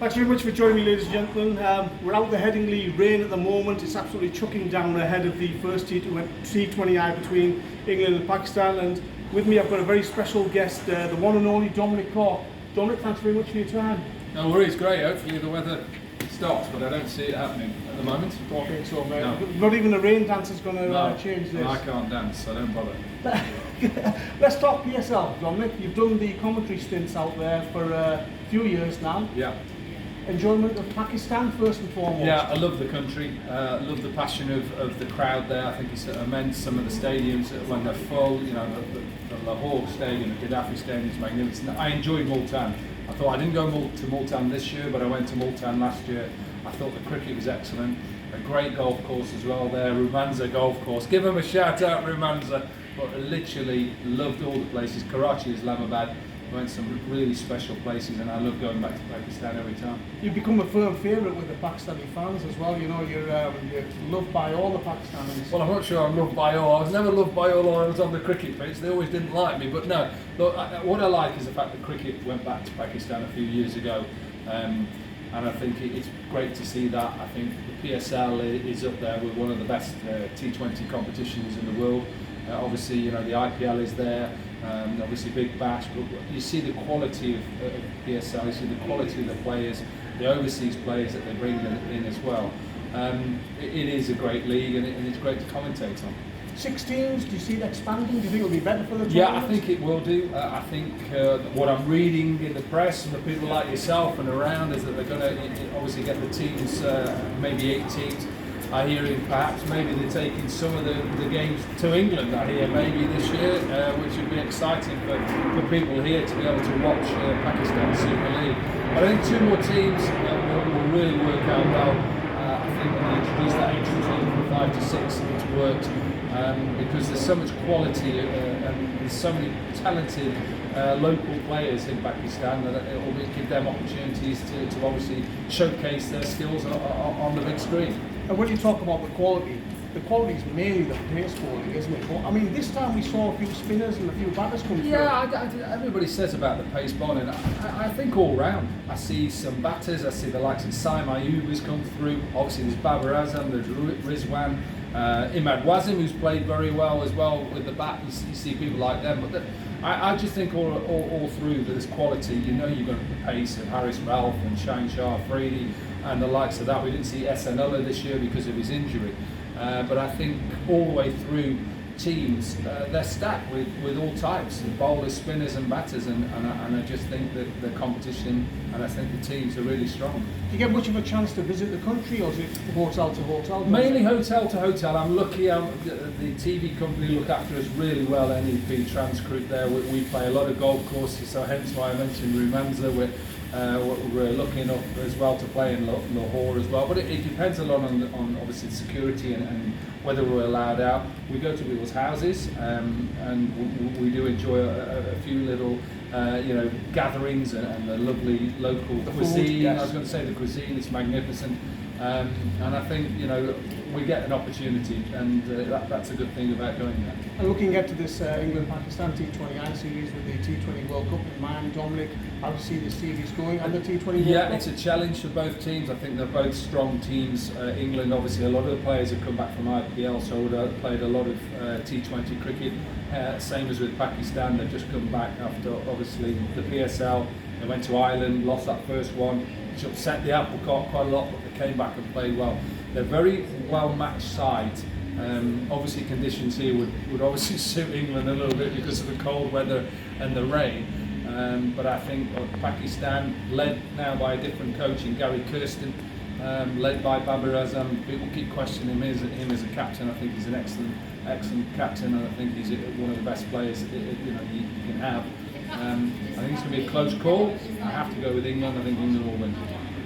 Thanks very much for joining me, ladies and gentlemen. We're out the Headingley rain at the moment. It's absolutely chucking down ahead of the first T20I between England and Pakistan. And with me, I've got a very special guest, the one and only Dominic Cork. Dominic, thanks very much for your time. No worries, great. Hopefully the weather stops, but I don't see it happening at the moment. Don't think so, mate. No. Not even the rain dance is going to change this. I can't dance, so don't bother. Let's talk PSL, Dominic. You've done the commentary stints out there for a few years now. Yeah. Enjoyment of Pakistan first and foremost. Yeah, I love the country. Love the passion of the crowd there. I think it's immense. Some of the stadiums when they're full, you know, the Lahore Stadium, the Gaddafi Stadium is magnificent. I enjoyed Multan. I thought I didn't go to Multan this year, but I went to Multan last year. I thought the cricket was excellent. A great golf course as well there, Rumanza golf course. Give them a shout out, Rumanza. But I literally loved all the places. Karachi, Islamabad. Went to some really special places, and I love going back to Pakistan every time. You've become a firm favourite with the Pakistani fans as well. You know, you're loved by all the Pakistanis. Well, I'm not sure I'm loved by all. I was never loved by all when I was on the cricket pitch. They always didn't like me. But no, look, what I like is the fact that cricket went back to Pakistan a few years ago. And I think it's great to see that. I think the PSL is up there with one of the best T20 competitions in the world. Obviously, you know, the IPL is there. Obviously Big Bash, but you see the quality of PSL, you see the quality of the players, the overseas players that they bring in as well. It is a great league, and it's great to commentate on. 6 teams, do you see it expanding? Do you think it'll be better for the tournament? Yeah, I think it will do. I think what I'm reading in the press and the people like yourself and around is that they're going to obviously get the teams, maybe 8 teams. I hear perhaps maybe they're taking some of the games to England, I hear maybe this year, which would be exciting for people here to be able to watch Pakistan Super League. But I think 2 more teams will really work out well. I think when they introduce that extra team from 5 to 6, it's worked because there's so much quality and there's so many talented local players in Pakistan that it will give them opportunities to obviously showcase their skills on the big screen. And when you talk about the quality is mainly the pace bowling, isn't it? But, I mean, this time we saw a few spinners and a few batters come through. Yeah, everybody says about the pace bowling. I think all round. I see some batters. I see the likes of Saim Ayub has come through. Obviously, there's Babar Azam, there's Rizwan, Imad Wasim, who's played very well as well with the bat. You see people like them. But I just think all through there's quality. You know, you've got the pace of Haris Ralph and Shane Shah Afridi and the likes of that. We didn't see SNL this year because of his injury. But I think all the way through teams, they're stacked with all types of bowlers, spinners and batters, and I just think that the competition and I think the teams are really strong. Do you get much of a chance to visit the country, or is it hotel to hotel? Mainly hotel to hotel. I'm lucky, the TV company look after us really well, NEP Transgroup there. We play a lot of golf courses, so hence why I mentioned Rumanza. We're lucky enough as well to play in Lahore as well, but it depends a lot on obviously security and whether we're allowed out. We go to people's houses and we do enjoy a few little gatherings and the lovely local cuisine. Yes. I was going to say the cuisine is magnificent. And I think, you know, we get an opportunity, and that's a good thing about going there. And looking ahead to this England-Pakistan T20I series with the T20 World Cup in mind, Dominic, how do you see this series going and the T20 World Cup? Yeah, it's a challenge for both teams. I think they're both strong teams. England, obviously, a lot of the players have come back from IPL, so they've played a lot of T20 cricket. Same as with Pakistan, they've just come back after, obviously, the PSL. They went to Ireland, lost that first one, which upset the apple cart quite a lot, but they came back and played well. They're very well-matched sides. Obviously conditions here would obviously suit England a little bit because of the cold weather and the rain. But I think Pakistan, led now by a different coach in Gary Kirsten, led by Babar Azam. People keep questioning him as a captain. I think he's an excellent captain, and I think he's one of the best players you can have. I think it's going to be a close call. I have to go with England. I think England will win.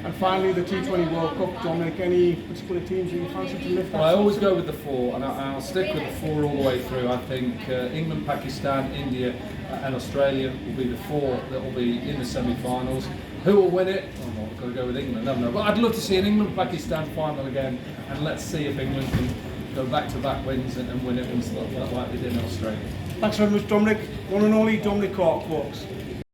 And finally, the T20 World Cup, Dominic, any particular teams that you fancy to lift that? Well, I always go with the 4, and I'll stick with the 4 all the way through. I think England, Pakistan, India and Australia will be the 4 that will be in the semi-finals. Who will win it? Oh, no, I've got to go with England. No. But I'd love to see an England-Pakistan final again, and let's see if England can go back-to-back wins and win it like they did in Australia. Thanks very much, Dominic. One and only Dominic Cork, folks.